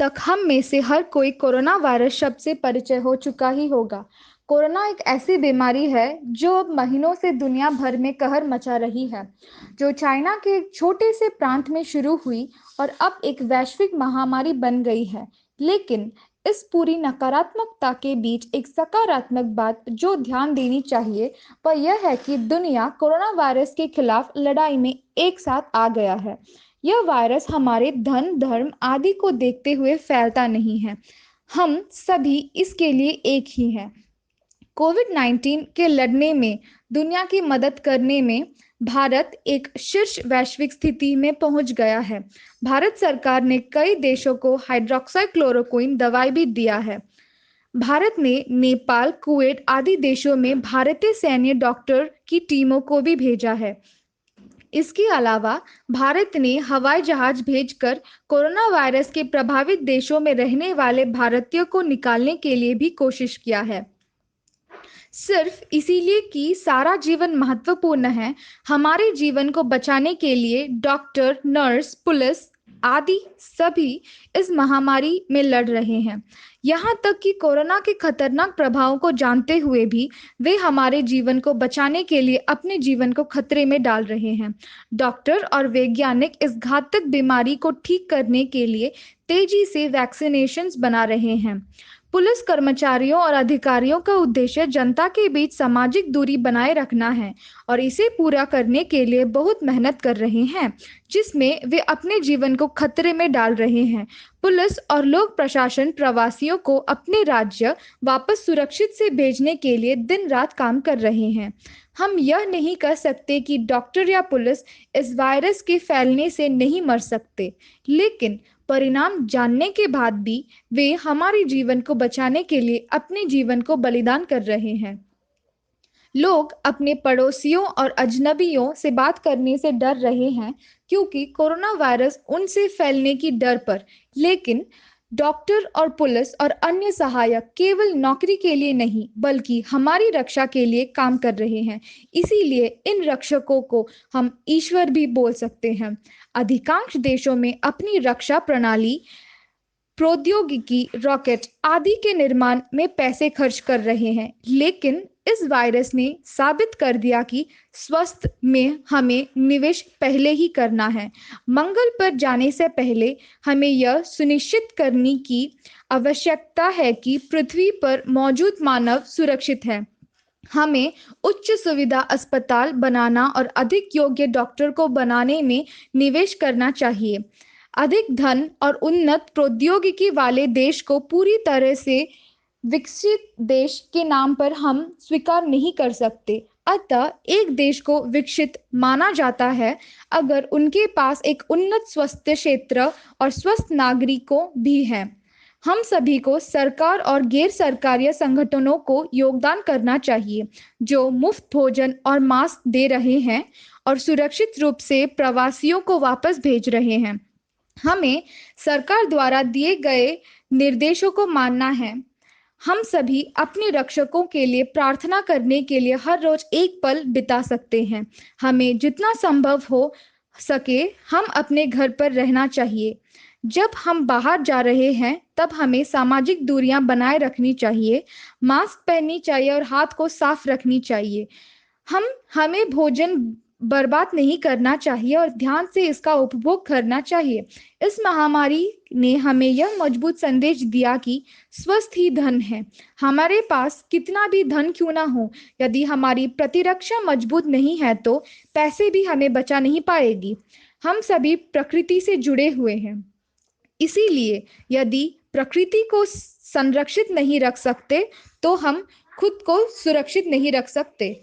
तक हम में से हर कोई कोरोना वायरस शब्द से परिचय हो चुका ही होगा। कोरोना एक ऐसी बीमारी है जो अब महीनों से दुनिया भर में कहर मचा रही है, जो चाइना के एक छोटे से प्रांत में शुरू हुई और अब एक वैश्विक महामारी बन गई है। लेकिन इस पूरी नकारात्मकता के बीच एक सकारात्मक बात जो ध्यान देनी चाहिए, वह यह है कि दुनिया कोरोना वायरस के खिलाफ लड़ाई में एक साथ आ गया है। यह वायरस हमारे धन, धर्म आदि को देखते हुए फैलता नहीं है। हम सभी इसके लिए एक ही हैं। कोविड-19 के लड़ने में दुनिया की मदद करने में भारत एक शीर्ष वैश्विक स्थिति में पहुंच गया है। भारत सरकार ने कई देशों को हाइड्रोक्साइक्लोरोक्विन दवाई भी दिया है। भारत ने नेपाल, कुवैत आदि देशों में भारतीय सैन्य डॉक्टर की टीमों को भी भेजा है। इसके अलावा भारत ने हवाई जहाज भेजकर कोरोना वायरस के प्रभावित देशों में रहने वाले भारतीयों को निकालने के लिए भी कोशिश किया है। सिर्फ इसीलिए कि सारा जीवन महत्वपूर्ण है, हमारे जीवन को बचाने के लिए डॉक्टर, नर्स, पुलिस आदि सभी इस महामारी में लड़ रहे हैं। यहाँ तक कि कोरोना के खतरनाक प्रभावों को जानते हुए भी वे हमारे जीवन को बचाने के लिए अपने जीवन को खतरे में डाल रहे हैं। डॉक्टर और वैज्ञानिक इस घातक बीमारी को ठीक करने के लिए तेजी से वैक्सीनेशंस बना रहे हैं। पुलिस कर्मचारियों और अधिकारियों का उद्देश्य जनता के बीच सामाजिक दूरी बनाए रखना है और इसे पूरा करने के लिए बहुत मेहनत कर रहे हैं, जिसमें वे अपने जीवन को खतरे में डाल रहे हैं। पुलिस और लोक प्रशासन प्रवासियों को अपने राज्य वापस सुरक्षित से भेजने के लिए दिन रात काम कर रहे हैं। हम यह नहीं कह सकते कि डॉक्टर या पुलिस इस वायरस के फैलने से नहीं मर सकते, लेकिन परिणाम जानने के बाद भी वे हमारे जीवन को बचाने के लिए अपने जीवन को बलिदान कर रहे हैं। लोग अपने पड़ोसियों और अजनबियों से बात करने से डर रहे हैं क्योंकि कोरोना वायरस उनसे फैलने की डर पर, लेकिन डॉक्टर और पुलिस और अन्य सहायक केवल नौकरी के लिए नहीं बल्कि हमारी रक्षा के लिए काम कर रहे हैं। इसीलिए इन रक्षकों को हम ईश्वर भी बोल सकते हैं। अधिकांश देशों में अपनी रक्षा प्रणाली, प्रौद्योगिकी, रॉकेट आदि के निर्माण में पैसे खर्च कर रहे हैं, लेकिन इस वायरस ने साबित कर दिया कि स्वास्थ्य में हमें निवेश पहले ही करना है। मंगल पर जाने से पहले हमें यह सुनिश्चित करने की आवश्यकता है कि पृथ्वी पर मौजूद मानव सुरक्षित है। हमें उच्च सुविधा अस्पताल बनाना और अधिक योग्य डॉक्टर को बनाने में निवेश करना चाहिए। अधिक धन और उन्नत प्रौद्योगिकी वाले देश को पूरी तरह से विकसित देश के नाम पर हम स्वीकार नहीं कर सकते। अतः एक देश को विकसित माना जाता है अगर उनके पास एक उन्नत स्वास्थ्य क्षेत्र और स्वस्थ नागरिकों भी हैं। हम सभी को सरकार और गैर सरकारी संगठनों को योगदान करना चाहिए जो मुफ्त भोजन और मास्क दे रहे हैं और सुरक्षित रूप से प्रवासियों को वापस भेज रहे हैं। हमें सरकार द्वारा दिए गए निर्देशों को मानना है। हम सभी अपने रक्षकों के लिए प्रार्थना करने के लिए हर रोज एक पल बिता सकते हैं। हमें जितना संभव हो सके हम अपने घर पर रहना चाहिए। जब हम बाहर जा रहे हैं तब हमें सामाजिक दूरियां बनाए रखनी चाहिए, मास्क पहननी चाहिए और हाथ को साफ रखनी चाहिए। हमें भोजन बर्बाद नहीं करना चाहिए और ध्यान से इसका उपभोग करना चाहिए। इस महामारी ने हमें यह मजबूत संदेश दिया कि स्वस्थ ही धन है। हमारे पास कितना भी धन क्यों ना हो, यदि हमारी प्रतिरक्षा मजबूत नहीं है तो पैसे भी हमें बचा नहीं पाएगी। हम सभी प्रकृति से जुड़े हुए हैं, इसीलिए यदि प्रकृति को संरक्षित नहीं रख सकते तो हम खुद को सुरक्षित नहीं रख सकते।